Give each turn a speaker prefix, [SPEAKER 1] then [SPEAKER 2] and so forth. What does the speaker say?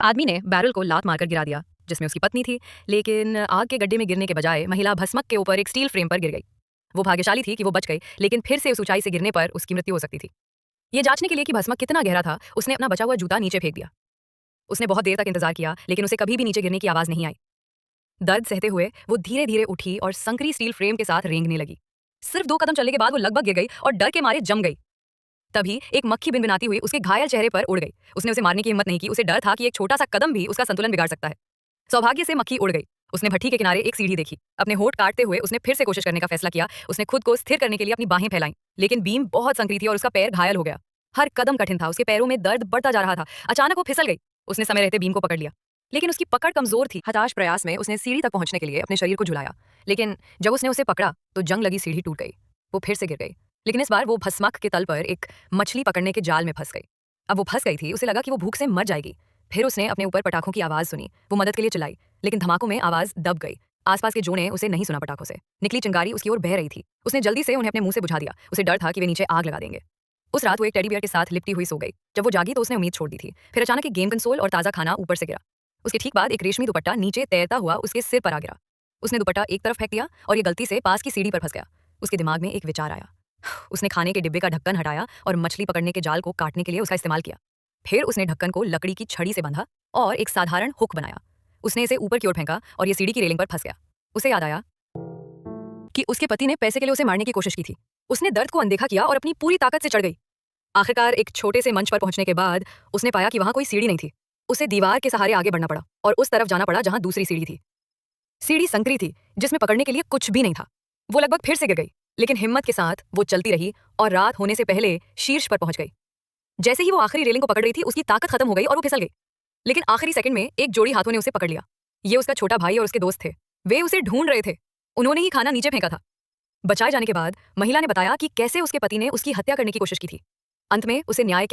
[SPEAKER 1] आदमी ने बैरल को लात मारकर गिरा दिया जिसमें उसकी पत्नी थी, लेकिन आग के गड्ढे में गिरने के बजाय महिला भस्मक के ऊपर एक स्टील फ्रेम पर गिर गई। वो भाग्यशाली थी कि वो बच गई, लेकिन फिर से उस ऊंचाई से गिरने पर उसकी मृत्यु हो सकती थी। ये जांचने के लिए कि भस्मक कितना गहरा था, उसने अपना बचा हुआ जूता नीचे फेंक दिया। उसने बहुत देर तक इंतजार किया, लेकिन उसे कभी भी नीचे गिरने की आवाज नहीं आई। दर्द सहते हुए वो धीरे धीरे उठी और संकरी स्टील फ्रेम के साथ रेंगने लगी। सिर्फ 2 कदम चलने के बाद वो लगभग गिर गई और डर के मारे जम गई। तभी एक मक्खी भिनभिनाती हुई उसके घायल चेहरे पर उड़ गई। उसने उसे मारने की हिम्मत नहीं की, उसे डर था कि एक छोटा सा कदम भी उसका संतुलन बिगाड़ सकता है। सौभाग्य से मक्खी उड़ गई। उसने भट्ठी के किनारे एक सीढ़ी देखी। अपने होंठ काटते हुए उसने फिर से कोशिश करने का फैसला किया। उसने खुद को स्थिर करने के लिए अपनी बाहें फैलाईं, लेकिन बीम बहुत संकरी थी और उसका पैर घायल हो गया। हर कदम कठिन था, उसके पैरों में दर्द बढ़ता जा रहा था। अचानक वो फिसल गई। उसने समय रहते बीम को पकड़ लिया, लेकिन उसकी पकड़ कमजोर थी। हताश प्रयास में उसने सीढ़ी तक पहुंचने के लिए अपने शरीर को झुलाया, लेकिन जब उसने उसे पकड़ा तो जंग लगी सीढ़ी टूट गई। वो फिर से गिर गई, लेकिन इस बार वो भस्मक के तल पर एक मछली पकड़ने के जाल में फंस गई। अब वो फंस गई थी, उसे लगा कि वो भूख से मर जाएगी। फिर उसने अपने ऊपर पटाखों की आवाज सुनी। वो मदद के लिए चिल्लाई, लेकिन धमाकों में आवाज दब गई। आसपास के जोड़े उसे नहीं सुना पटाखों से। निकली चिंगारी उसकी ओर बह रही थी। उसने जल्दी से उन्हें अपने मुंह से बुझा दिया। उसे डर था कि वे नीचे आग लगा देंगे। उस रात वो एक टेडी बियर के साथ लिपटी हुई सो गई। जब वो जागी तो उसने उम्मीद छोड़ दी थी। फिर अचानक एक गेम कंसोल और ताजा खाना ऊपर से गिरा। उसके ठीक बाद एक रेशमी दुपट्टा नीचे तैरता हुआ उसके सिर पर आ गिरा। उसने दुपट्टा एक तरफ फेंक दिया और ये गलती से पास की सीढ़ी पर फंस गया। उसके दिमाग में एक विचार आया। उसने खाने के डिब्बे का ढक्कन हटाया और मछली पकड़ने के जाल को काटने के लिए उसका इस्तेमाल किया। फिर उसने ढक्कन को लकड़ी की छड़ी से बांधा और एक साधारण हुक बनाया। उसने इसे ऊपर की ओर फेंका और ये सीढ़ी की रेलिंग पर फंस गया। उसे याद आया कि उसके पति ने पैसे के लिए उसे मारने की कोशिश की थी। उसने दर्द को अनदेखा किया और अपनी पूरी ताकत से चढ़ गई। आखिरकार एक छोटे से मंच पर पहुंचने के बाद उसने पाया कि वहां कोई सीढ़ी नहीं थी। उसे दीवार के सहारे आगे बढ़ना पड़ा और उस तरफ जाना पड़ा जहां दूसरी सीढ़ी थी। सीढ़ी संकरी थी, जिसमें पकड़ने के लिए कुछ भी नहीं था। वो लगभग फिर से गिर गई, लेकिन हिम्मत के साथ वो चलती रही और रात होने से पहले शीर्ष पर पहुंच गई। जैसे ही वो आखिरी रेलिंग को पकड़ रही थी, उसकी ताकत खत्म हो गई और वो फिसल गई। लेकिन आखिरी सेकंड में एक जोड़ी हाथों ने उसे पकड़ लिया। ये उसका छोटा भाई और उसके दोस्त थे। वे उसे ढूंढ रहे थे। उन्होंने ही खाना नीचे फेंका था। बचाए जाने के बाद महिला ने बताया कि कैसे उसके पति ने उसकी हत्या करने की कोशिश की थी। अंत में उसे न्याय के